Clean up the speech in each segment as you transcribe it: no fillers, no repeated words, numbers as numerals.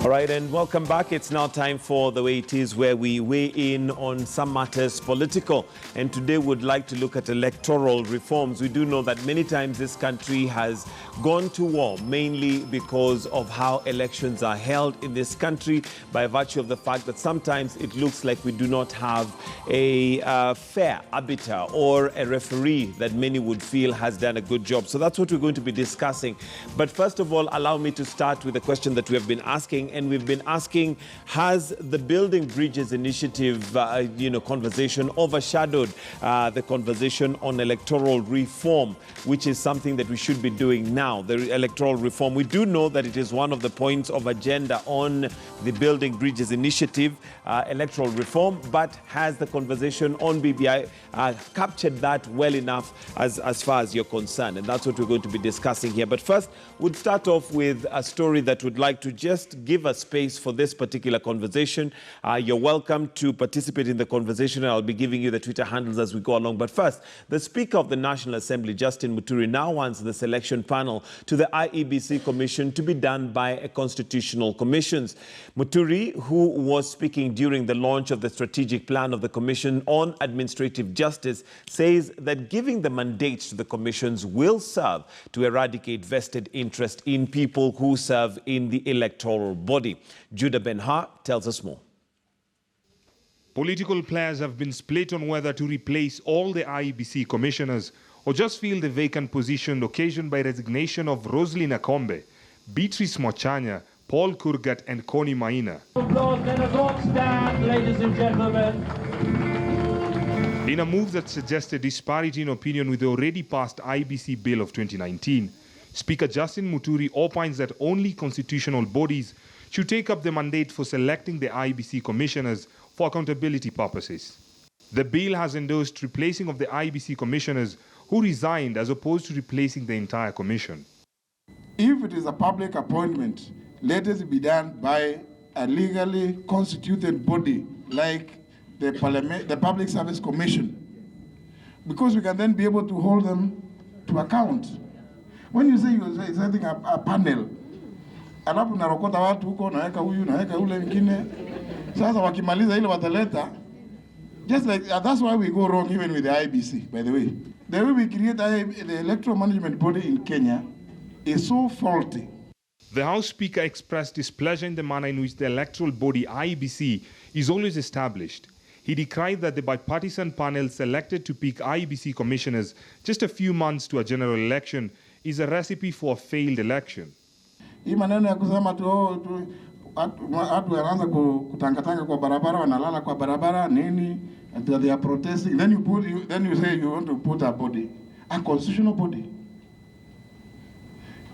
All right, and welcome back. It's now time for The Way It Is, where we weigh in on some matters political. And today we'd like to look at electoral reforms. We do know that many times this country has gone to war, mainly because of how elections are held in this country, by virtue of the fact that sometimes it looks like we do not have a fair arbiter or a referee that many would feel has done a good job. So that's what we're going to be discussing. But first of all, allow me to start with a question that we have been asking. And we've been asking, has the Building Bridges Initiative, conversation overshadowed the conversation on electoral reform, which is something that we should be doing now, the electoral reform? We do know that it is one of the points of agenda on the Building Bridges Initiative, electoral reform, but has the conversation on BBI captured that well enough as far as you're concerned? And that's what we're going to be discussing here. But first, we'll start off with a story that would like to just give a space for this particular conversation. You're welcome to participate in the conversation, and I'll be giving you the Twitter handles as we go along. But first, the Speaker of the National Assembly, Justin Muturi, now wants the selection panel to the IEBC Commission to be done by a constitutional commission. Muturi, who was speaking during the launch of the strategic plan of the Commission on Administrative Justice, says that giving the mandate to the commissions will serve to eradicate vested interest in people who serve in the electoral body. Judah Ben-Har tells us more. Political players have been split on whether to replace all the IEBC commissioners or just fill the vacant position occasioned by resignation of Roslyn Akombe, Beatrice Mochanya, Paul Kurgat and Connie Maina. Applause, let us all stand, ladies and gentlemen. In a move that suggested disparity in opinion with the already passed IEBC Bill of 2019, Speaker Justin Muturi opines that only constitutional bodies should take up the mandate for selecting the IEBC commissioners for accountability purposes. The bill has endorsed replacing of the IEBC commissioners who resigned as opposed to replacing the entire commission. If it is a public appointment, let it be done by a legally constituted body like the Public Service Commission, because we can then be able to hold them to account. When you say you're setting up a panel, alafu narokota watu huko, naweka huyu, naweka ule mwingine, sasa wakimaliza ile wataleta, just like that's why we go wrong even with the IEBC, by the way. The way we create the electoral management body in Kenya is so faulty. The House Speaker expressed displeasure in the manner in which the electoral body IEBC is always established. He decried that the bipartisan panel selected to pick IEBC commissioners just a few months to a general election is a recipe for a failed election. Hii maneno ya kusema tu watu wanaanza kutangatanga kwa barabara, wanalala kwa barabara nini, and they are protesting, then you say you want to put a body, a constitutional body.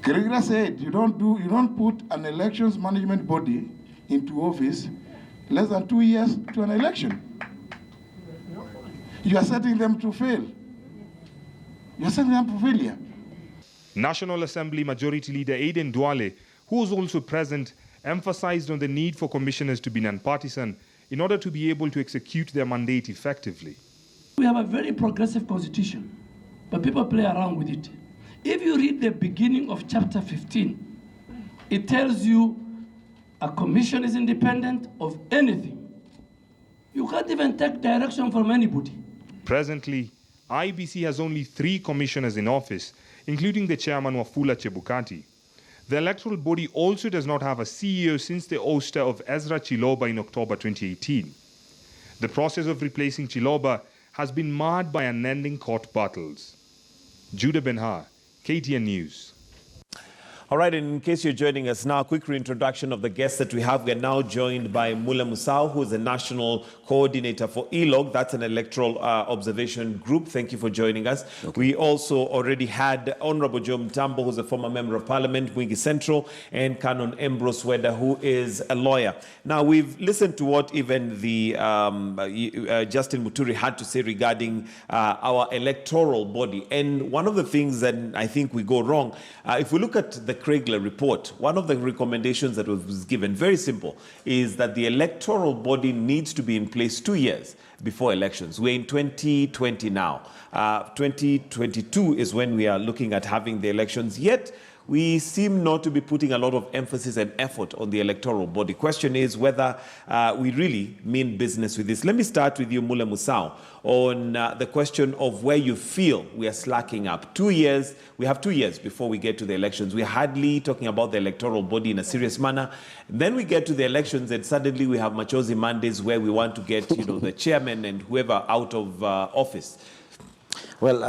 Kirigira said you don't put an elections management body into office less than 2 years to an election. You are setting them to fail. You are setting them to failure. National Assembly Majority Leader Aiden Duale, who was also present, emphasized on the need for commissioners to be non-partisan in order to be able to execute their mandate effectively. We have a very progressive constitution, but people play around with it. If you read the beginning of chapter 15, it tells you a commission is independent of anything. You can't even take direction from anybody. Presently, IEBC has only 3 commissioners in office, including the chairman Wafula Chebukati. The electoral body also does not have a CEO since the ouster of Ezra Chiloba in October 2018. The process of replacing Chiloba has been marred by unending court battles. Judah Ben-Har, KTN News. All right, and in case you're joining us now, a quick reintroduction of the guests that we have. We're now joined by Mula Musau, who is the National Coordinator for ELOG. That's an electoral observation group. Thank you for joining us. Okay. We also already had Honorable Joe Mtambo, who's a former Member of Parliament, Mwingi Central, and Canon Ambrose Weda, who is a lawyer. Now, we've listened to what even the Justin Muturi had to say regarding our electoral body. And one of the things that I think we go wrong, if we look at the Kriegler report, one of the recommendations that was given, very simple, is that the electoral body needs to be in place 2 years before elections. We're in 2020 now. 2022 is when we are looking at having the elections. Yet, we seem not to be putting a lot of emphasis and effort on the electoral body. Question is whether we really mean business with this. Let me start with you, Mule Musau, on the question of where you feel we are slacking up. 2 years, we have 2 years before we get to the elections. We're hardly talking about the electoral body in a serious manner. Then we get to the elections and suddenly we have Machozi Mondays where we want to get, the chairman and whoever out of office. Well,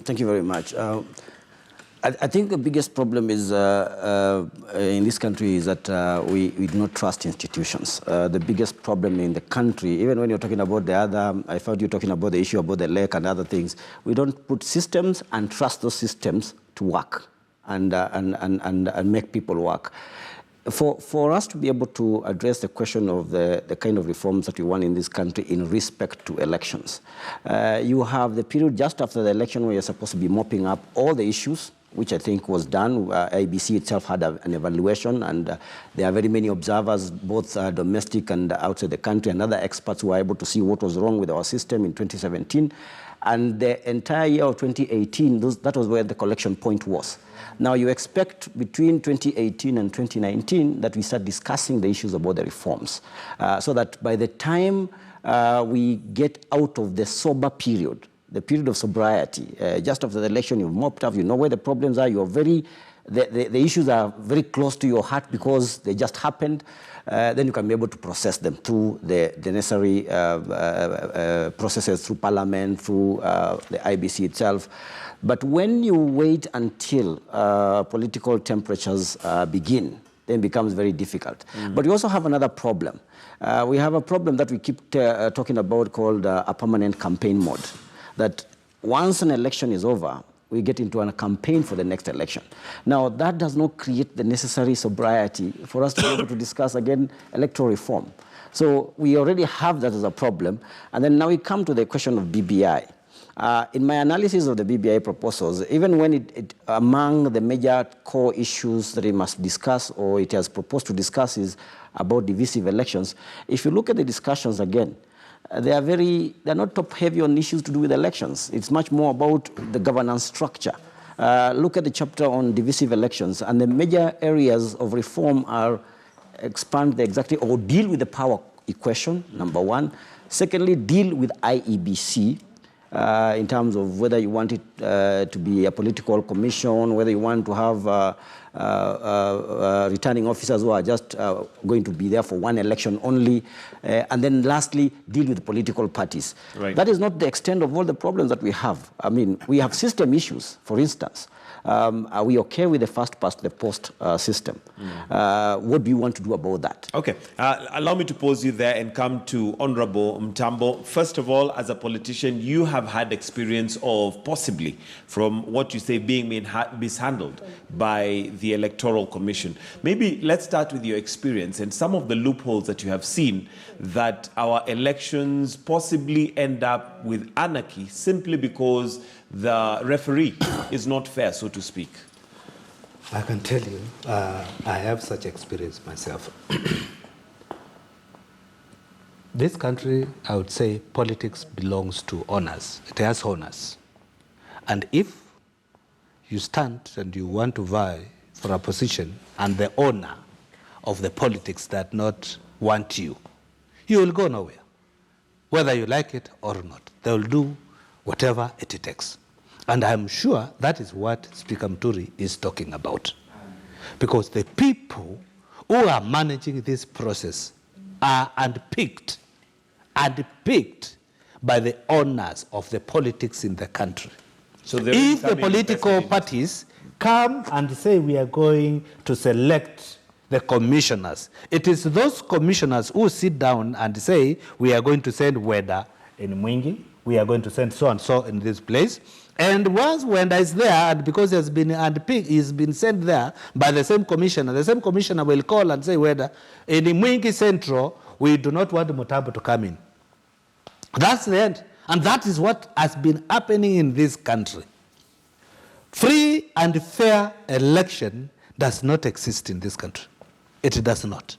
thank you very much. I think the biggest problem is in this country is that we do not trust institutions. The biggest problem in the country, even when you're talking about the other, I thought you were talking about the issue about the lake and other things, we don't put systems and trust those systems to work and make people work. For us to be able to address the question of the kind of reforms that we want in this country in respect to elections, you have the period just after the election where you're supposed to be mopping up all the issues, which I think was done. IEBC itself had an evaluation, and there are very many observers, both domestic and outside the country, and other experts who were able to see what was wrong with our system in 2017. And the entire year of 2018, that was where the collection point was. Now you expect between 2018 and 2019 that we start discussing the issues about the reforms, so that by the time we get out of the sober period, the period of sobriety, just after the election, you've mopped up, you know where the problems are, you're the issues are very close to your heart because they just happened, then you can be able to process them through the necessary processes, through Parliament, through the IEBC itself. But when you wait until political temperatures begin, then it becomes very difficult. But we also have another problem. We have a problem that we keep talking about called a permanent campaign mode. That once an election is over, we get into a campaign for the next election. Now, that does not create the necessary sobriety for us to be able to discuss, again, electoral reform. So we already have that as a problem. And then now we come to the question of BBI. In my analysis of the BBI proposals, even when among the major core issues that it must discuss or it has proposed to discuss is about divisive elections, if you look at the discussions again, they're not top heavy on issues to do with elections. It's much more about the governance structure. Look at the chapter on divisive elections, and the major areas of reform are expand the executive or deal with the power equation, number one. Secondly, deal with IEBC in terms of whether you want it to be a political commission, whether you want to have returning officers who are just going to be there for one election only, and then lastly, deal with political parties. Right. That is not the extent of all the problems that we have. I mean, we have system issues, for instance. Are we okay with the first past the post system? What do you want to do about that? Okay, allow me to pause you there and come to Honorable Mtambo. First of all, as a politician, you have had experience of possibly, from what you say, being mishandled by the Electoral Commission. Maybe let's start with your experience and some of the loopholes that you have seen that our elections possibly end up with anarchy simply because the referee is not fair, so to speak. I can tell you, I have such experience myself. This country, I would say, politics belongs to owners. It has owners. And if you stand and you want to vie for a position and the owner of the politics does not want you, you will go nowhere. Whether you like it or not, they will do whatever it takes. And I'm sure that is what Speaker Muturi is talking about. Because the people who are managing this process are unpicked by the owners of the politics in the country. So if the political parties come and say we are going to select the commissioners, it is those commissioners who sit down and say we are going to send Weda in Mwingi, we are going to send so and so in this place. And once Wenda is there, and because he has been unpicked, he's been sent there by the same commissioner will call and say, Weda, in Mwingi Central, we do not want Mutambo to come in. That's the end. And that is what has been happening in this country. Free and fair election does not exist in this country. It does not.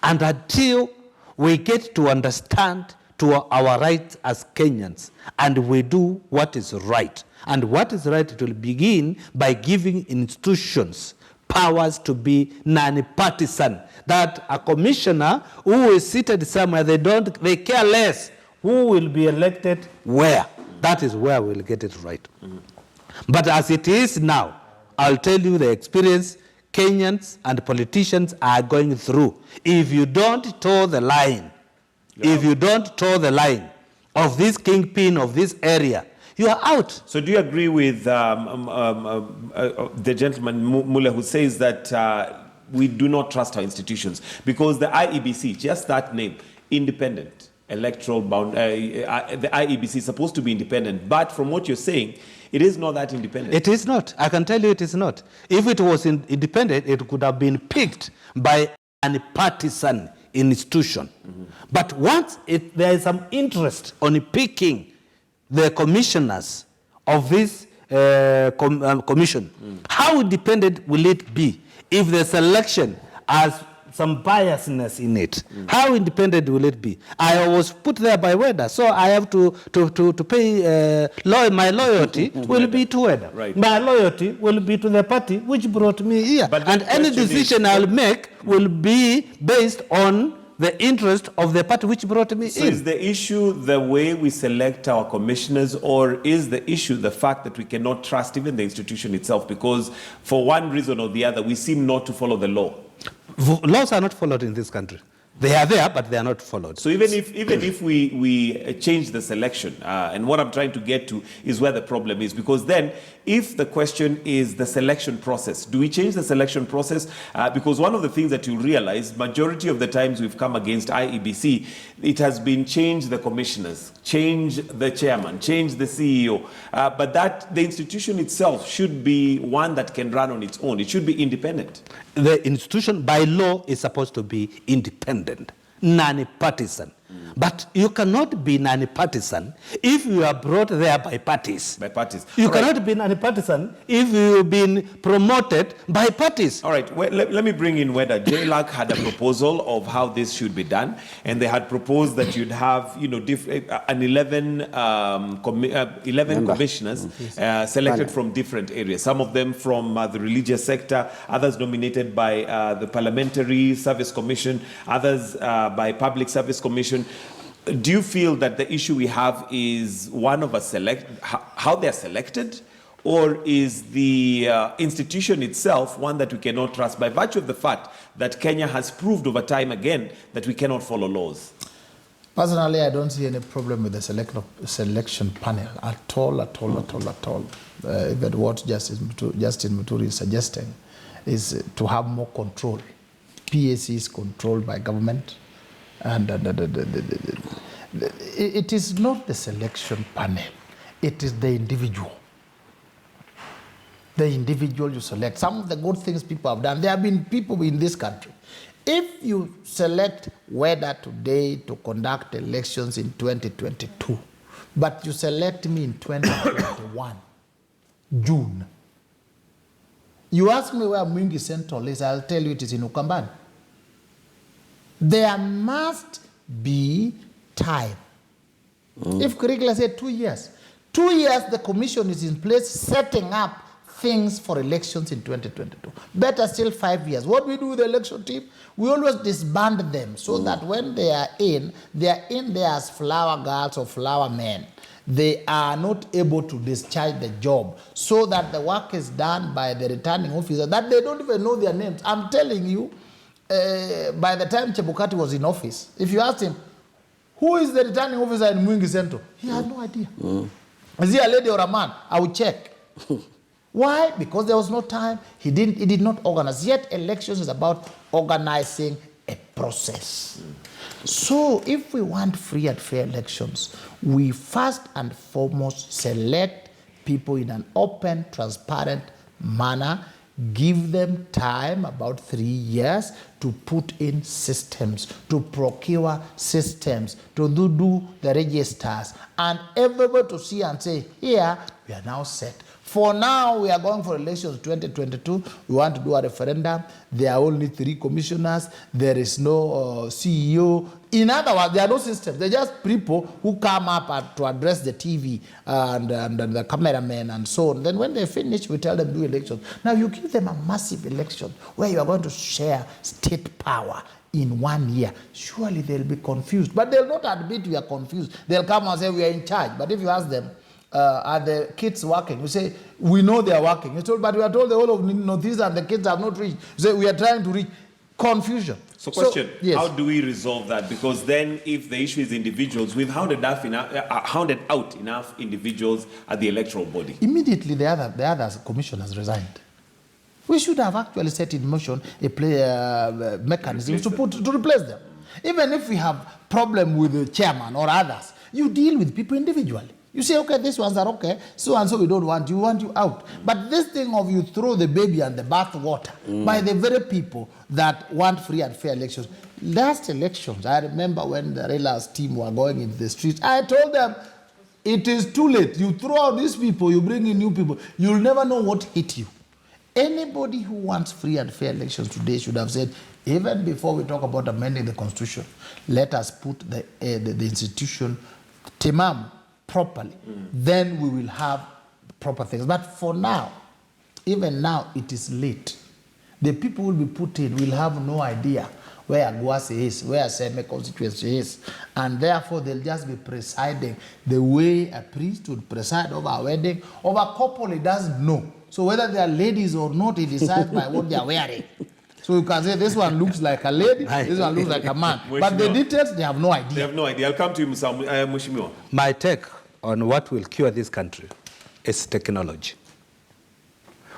And until we get to understand to our rights as Kenyans, and we do what is right. And what is right, it will begin by giving institutions powers to be non-partisan. That a commissioner who is seated somewhere, they care less who will be elected where. That is where we'll get it right. But as it is now, I'll tell you the experience Kenyans and politicians are going through. If you don't toe the line, if you don't toe the line of this kingpin of this area, you are out. So do you agree with the gentleman Mule who says that we do not trust our institutions? Because the IEBC, just that name, independent, electoral bound, the IEBC is supposed to be independent. But from what you're saying, it is not that independent. It is not. I can tell you it is not. If it was independent, it could have been picked by a partisan institution. But once there is some interest on picking the commissioners of this commission, how independent will it be if the selection has some biasness in it? How independent will it be? I was put there by WEDA, so I have to pay, my loyalty will be to WEDA. Right. My loyalty will be to the party which brought me here. But and any decision I'll make will be based on the interest of the party which brought me in. So is the issue the way we select our commissioners, or is the issue the fact that we cannot trust even the institution itself? Because for one reason or the other, we seem not to follow the law. Laws are not followed in this country. They are there, but they are not followed. So even if we change the selection, and what I'm trying to get to is where the problem is, because then if the question is the selection process, do we change the selection process? Because one of the things that you realize, majority of the times we've come against IEBC, it has been change the commissioners, change the chairman, change the CEO, but that the institution itself should be one that can run on its own. It should be independent. The institution by law is supposed to be independent, non-partisan. But you cannot be non-partisan if you are brought there by parties. By parties. You cannot be non-partisan if you've been promoted by parties. All right, well, let me bring in whether JLAC had a proposal of how this should be done, and they had proposed that you'd have, an 11 commissioners selected from different areas. Some of them from the religious sector, others nominated by the Parliamentary Service Commission, others by Public Service Commission. Do you feel that the issue we have is one of how they're selected, or is the institution itself one that we cannot trust by virtue of the fact that Kenya has proved over time again that we cannot follow laws? Personally, I don't see any problem with the selection panel at all. Even what Justin Muturi is suggesting is to have more control. PAC is controlled by government. And it is not the selection panel, it is the individual. The individual you select. Some of the good things people have done, there have been people in this country. If you select whether today to conduct elections in 2022, but you select me in 2021, June, you ask me where Mwingi Central is, I'll tell you it is in Ukambani. There must be time. If curricula said 2 years, 2 years the commission is in place setting up things for elections in 2022. Better still 5 years. What we do with the election team, we always disband them so that when they are in there as flower girls or flower men. They are not able to discharge the job so that the work is done by the returning officer that they don't even know their names. I'm telling you, by the time Chebukati was in office, if you asked him, who is the returning officer in Mwingi Central? He had no idea. Is he a lady or a man? I will check. Why? Because there was no time. He did not organize. Yet elections is about organizing a process. So if we want free and fair elections, we first and foremost select people in an open, transparent manner, give them time, about 3 years, to put in systems, to procure systems, to do the registers, and everybody to see and say, here, we are now set. For now, we are going for elections 2022. We want to do a referendum. There are only 3 commissioners. There is no CEO. In other words, there are no systems. They're just people who come up to address the TV and the cameramen and so on. Then when they finish, we tell them do elections. Now you give them a massive election where you are going to share state power in 1 year. Surely they'll be confused. But they'll not admit we are confused. They'll come and say we are in charge. But if you ask them, are the kids working? You say, we know they are working. You told, but we are told the whole of Northeast and the kids have not reached. You say, we are trying to reach. Confusion. So question, yes. How do we resolve that? Because then if the issue is individuals, we've hounded out enough individuals at the electoral body. Immediately the other commission has resigned. We should have actually set in motion a mechanism to replace them. Even if we have problem with the chairman or others, you deal with people individually. You say, okay, these ones are okay, so and so we don't want you out. But this thing of you throw the baby and the bath water by the very people that want free and fair elections. Last elections, I remember when the Raila's team were going into the streets, I told them, it is too late. You throw out these people, you bring in new people, you'll never know what hit you. Anybody who wants free and fair elections today should have said, even before we talk about amending the constitution, let us put the institution timam properly. Then we will have proper things. But for now, even now, it is late. The people will be put in will have no idea where Aguasi is, where Seme constituency is, and therefore they'll just be presiding the way a priest would preside over a wedding. Over a couple, he doesn't know. So whether they are ladies or not, he decides by what they are wearing. So you can say this one looks like a lady, this one looks like a man. But the details, they have no idea. They have no idea. I'll come to you, Mheshimiwa. My take on what will cure this country is technology.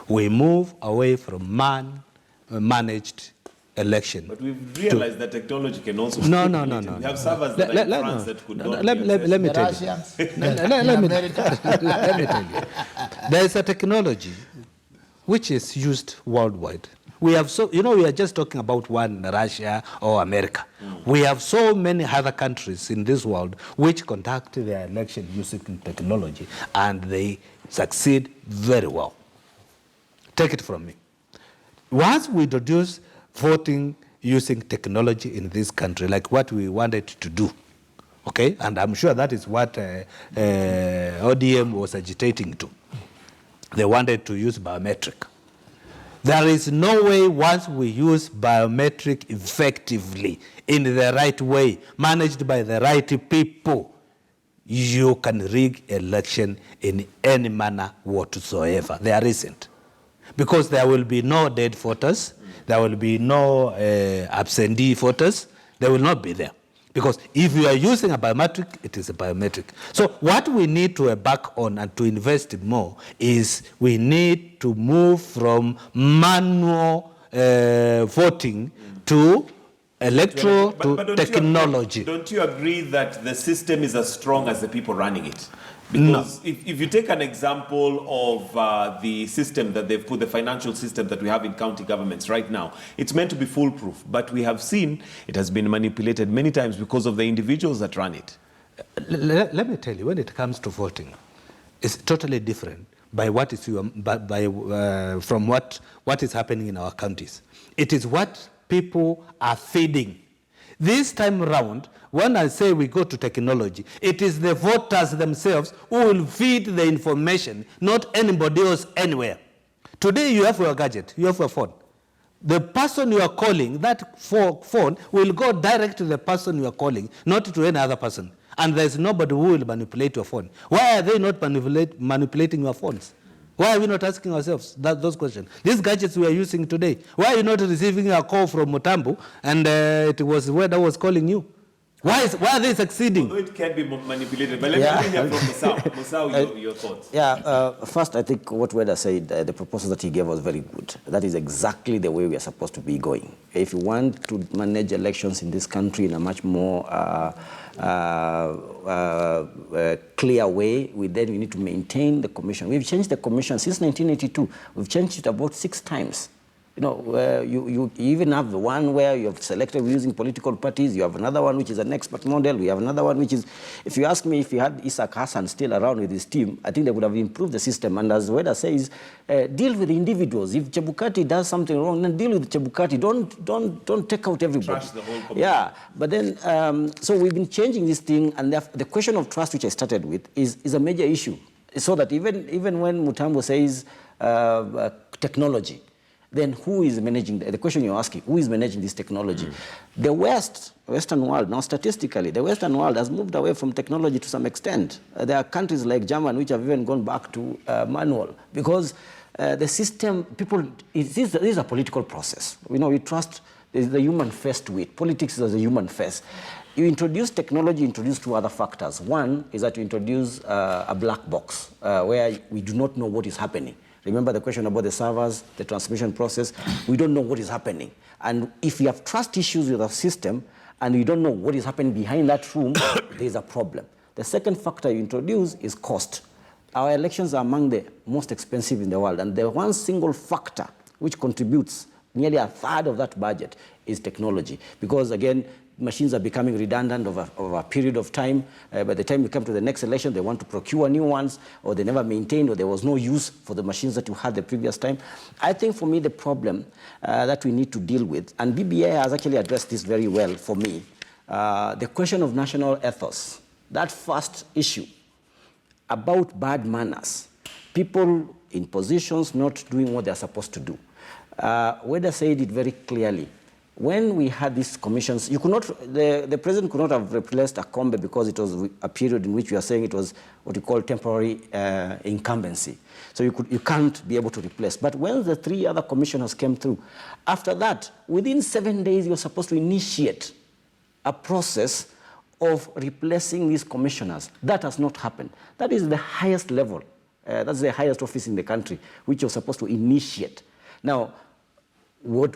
We move away from man-managed election. But we've realized that technology can also... No. We have servers that are in France that could not be let me tell you. Let me tell you. There is a technology which is used worldwide. We have we are just talking about one, Russia or America. We have so many other countries in this world which conduct their election using technology, and they succeed very well. Take it from me. Once we introduce voting using technology in this country, like what we wanted to do, okay, and I'm sure that is what ODM was agitating to. They wanted to use biometric. There is no way once we use biometric effectively in the right way, managed by the right people, you can rig election in any manner whatsoever. There isn't. Because there will be no dead voters, there will be no absentee voters, they will not be there. Because if you are using a biometric, it is a biometric. So what we need to embark on and to invest more is we need to move from manual voting to electoral to technology. Don't you agree that the system is as strong as the people running it? Because if you take an example of the system that they've put, the financial system that we have in county governments right now, it's meant to be foolproof, but we have seen it has been manipulated many times because of the individuals that run it. Let me tell you, when it comes to voting, it's totally different by what is from what is happening in our counties. It is what people are feeding. This time around, when I say we go to technology, it is the voters themselves who will feed the information, not anybody else anywhere. Today you have your gadget, you have your phone. The person you are calling, that phone will go direct to the person you are calling, not to any other person. And there's nobody who will manipulate your phone. Why are they not manipulating your phones? Why are we not asking ourselves those questions? These gadgets we are using today, why are you not receiving a call from Mutambu and it was where I was calling you? Why are they succeeding? Although it can be manipulated, but let me hear from Musau, your thoughts. First, I think what Weda said, the proposal that he gave was very good. That is exactly the way we are supposed to be going. If you want to manage elections in this country in a much more clear way, then we need to maintain the commission. We've changed the commission since 1982. We've changed it about 6 times. You know, you even have the one where you have selected using political parties. You have another one which is an expert model. We have another one which is, if you ask me, if you had Isaac Hassan still around with his team, I think they would have improved the system. And as Weda says, deal with the individuals. If Chebukati does something wrong, then deal with Chebukati. Don't take out everybody. Trash the whole community. Yeah, but then, so we've been changing this thing, and the question of trust, which I started with, is a major issue. So that even when Mutambo says technology, then who is managing, the question you're asking, who is managing this technology? The Western world, now statistically, the Western world has moved away from technology to some extent. There are countries like Germany which have even gone back to manual because the system, this is a political process. You know, we trust the human face to it. Politics is a human face. You introduce technology, you introduce two other factors. One is that you introduce a black box where we do not know what is happening. Remember the question about the servers, the transmission process. We don't know what is happening. And if you have trust issues with our system and you don't know what is happening behind that room, there is a problem. The second factor you introduce is cost. Our elections are among the most expensive in the world. And the one single factor which contributes nearly a third of that budget is technology. Because again, machines are becoming redundant over a period of time. By the time we come to the next election, they want to procure new ones, or they never maintained, or there was no use for the machines that you had the previous time. I think for me, the problem that we need to deal with, and BBI has actually addressed this very well for me, the question of national ethos, that first issue about bad manners, people in positions not doing what they're supposed to do. Weda said it very clearly. When we had these commissions, you could not, the president could not have replaced Akombe because it was a period in which we are saying it was what you call temporary incumbency. So you can't be able to replace. But when the three other commissioners came through, after that, within 7 days, you're supposed to initiate a process of replacing these commissioners. That has not happened. That is the highest level. That's the highest office in the country, which you're supposed to initiate. Now, what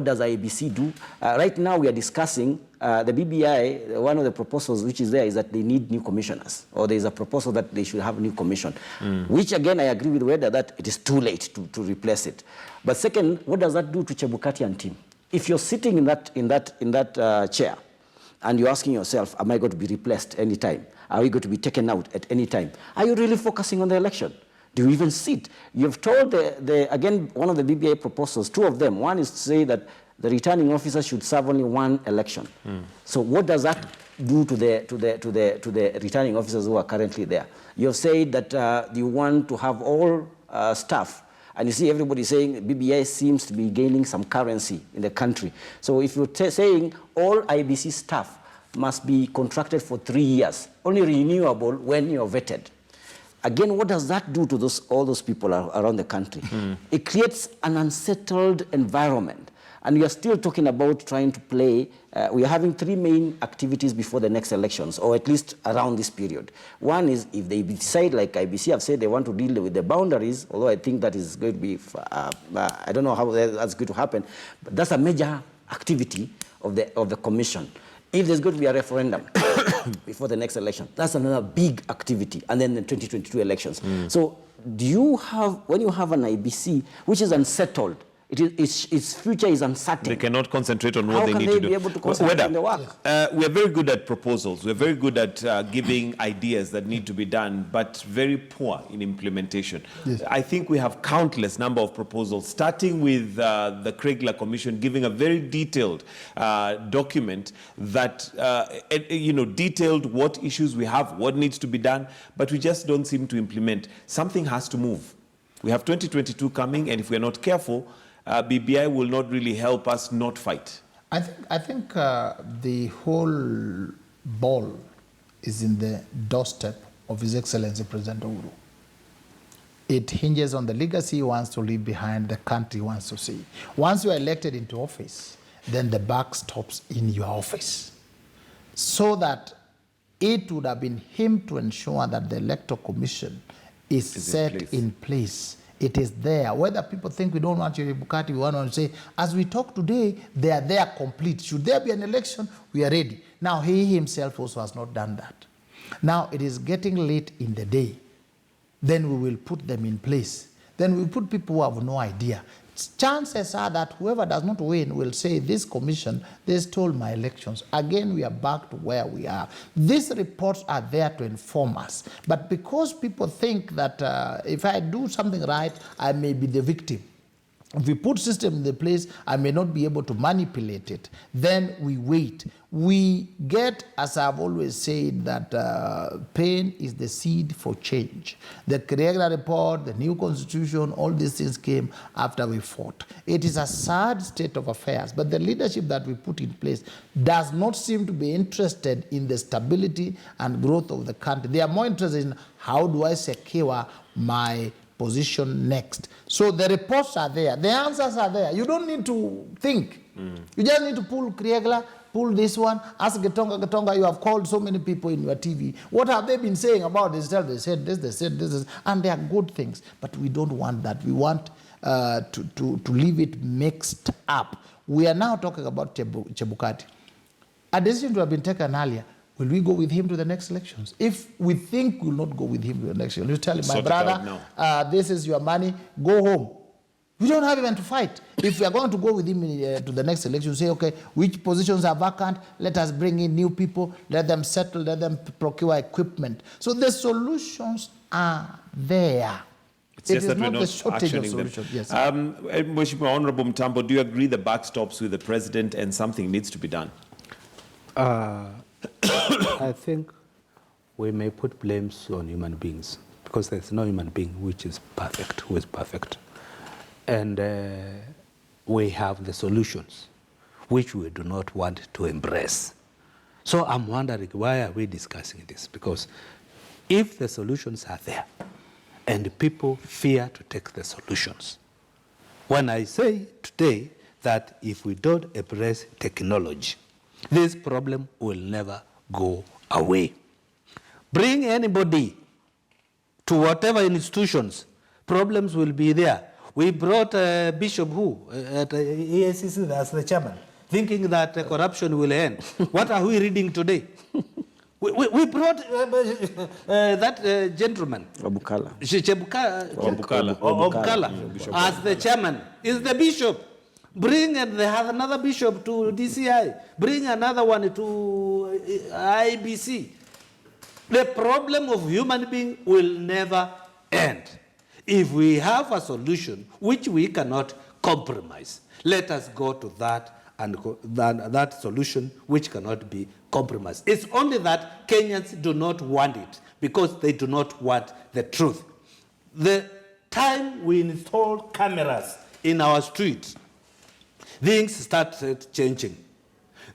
does IEBC do? Right now we are discussing the BBI, one of the proposals which is there is that they need new commissioners, or there is a proposal that they should have a new commission, which again I agree with Weda that it is too late to replace it. But second, what does that do to Chebukati and team? If you're sitting in that chair and you're asking yourself, am I going to be replaced anytime? Are we going to be taken out at any time? Are you really focusing on the election? Do you even sit? You've told, again, one of the BBI proposals, two of them. One is to say that the returning officer should serve only one election. So what does that do to the returning officers who are currently there? You've said that you want to have all staff, and you see everybody saying BBI seems to be gaining some currency in the country. So if you're saying all IEBC staff must be contracted for 3 years, only renewable when you're vetted. Again, what does that do to all those people around the country? It creates an unsettled environment. And we are still talking about trying to play. We are having three main activities before the next elections, or at least around this period. One is if they decide, like IBC have said, they want to deal with the boundaries, although I think that is going to be, I don't know how that's going to happen, but that's a major activity of the commission. If there's going to be a referendum before the next election, that's another big activity, and then the 2022 elections. So do you have, when you have an IBC which is unsettled, its future is uncertain. They cannot concentrate on what they need to do. How can they be able to concentrate on the work? We're very good at proposals. We're very good at giving ideas that need to be done, but very poor in implementation. Yes. I think we have countless number of proposals, starting with the Kriegler Commission giving a very detailed document that detailed what issues we have, what needs to be done, but we just don't seem to implement. Something has to move. We have 2022 coming, and if we're not careful, BBI will not really help us not fight. I think the whole ball is in the doorstep of His Excellency President Uhuru. It hinges on the legacy he wants to leave behind, the country he wants to see. Once you are elected into office, then the buck stops in your office. So that it would have been him to ensure that the Electoral Commission is set in place. It is there. Whether people think we don't want Chebukati, we want to say, as we talk today, they are there complete. Should there be an election, we are ready. Now, he himself also has not done that. Now, it is getting late in the day. Then we will put them in place. Then we put people who have no idea. chances are that whoever does not win will say, this commission, they stole my elections. Again, we are back to where we are. These reports are there to inform us. But because people think that if I do something right, I may be the victim. If we put system in the place, I may not be able to manipulate it. Then we wait. We get, as I've always said, that pain is the seed for change. The Kriegler report, the new constitution, all these things came after we fought. It is a sad state of affairs, but the leadership that we put in place does not seem to be interested in the stability and growth of the country. They are more interested in how do I secure my position next. So the reports are there. The answers are there. You don't need to think. You just need to pull Kriegler, pull this one, ask Getonga, you have called so many people in your TV. What have they been saying about this? They said this, they said this, and they are good things. But we don't want that. We want to leave it mixed up. We are now talking about Chebukati. A decision to have been taken earlier. Will we go with him to the next elections? If we think we'll not go with him to the next election, you tell him, my brother, this is your money, go home. We don't have even to fight. If we are going to go with him to the next election, say, okay, which positions are vacant? Let us bring in new people, let them settle, let them procure equipment. So the solutions are there. It's just that we're not actioning them. Yes. Honorable Mtambo, do you agree the buck stops with the president and something needs to be done? I think we may put blames on human beings because there's no human being which is perfect, who is perfect. And we have the solutions which we do not want to embrace. So I'm wondering, why are we discussing this? Because if the solutions are there and people fear to take the solutions, when I say today that if we don't embrace technology, this problem will never go away. Bring anybody to whatever institutions, problems will be there. We brought Bishop who at IEBC as the chairman, thinking that corruption will end. What are we reading today? We brought that gentleman, Obukala, as the chairman. Is the bishop. Bring and they have another bishop to DCI. Bring another one to IEBC. The problem of human being will never end. If we have a solution which we cannot compromise, let us go to that and that solution which cannot be compromised. It's only that Kenyans do not want it because they do not want the truth. The time we installed cameras in our streets, things started changing.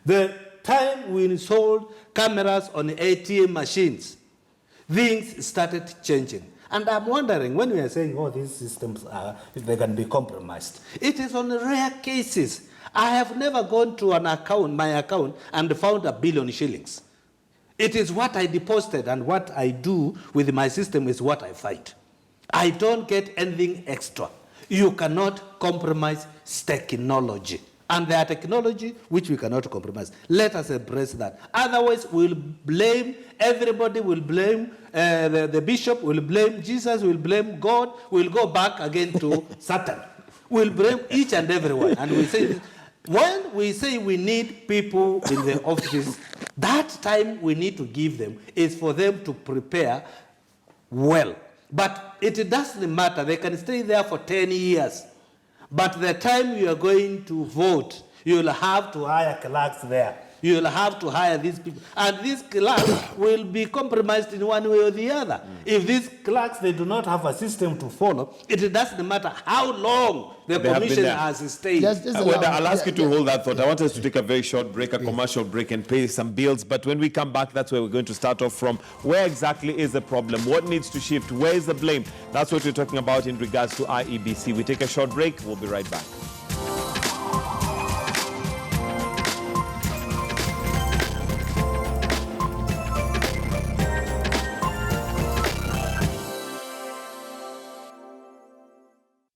The time we installed cameras on ATM machines, things started changing. And I'm wondering, when we are saying, oh, these systems they can be compromised, it is on rare cases. I have never gone to an account, my account, and found 1 billion shillings. It is what I deposited, and what I do with my system is what I find. I don't get anything extra. You cannot compromise technology. And there are technology which we cannot compromise. Let us embrace that. Otherwise, we'll blame, everybody will blame, the bishop will blame, Jesus will blame, God will go back again to Satan. We'll blame each and everyone. And we say, when we say we need people in the offices, that time we need to give them is for them to prepare well. But it doesn't matter. They can stay there for 10 years. But the time you are going to vote, you'll have to hire clerks there. You'll have to hire these people. And these clerks will be compromised in one way or the other. If these clerks, they do not have a system to follow, it doesn't matter how long the commission has stayed. I'll ask you to hold that thought. I want us to take a very short break, a commercial break, and pay some bills. But when we come back, that's where we're going to start off from. Where exactly is the problem? What needs to shift? Where is the blame? That's what we're talking about in regards to IEBC. We take a short break. We'll be right back.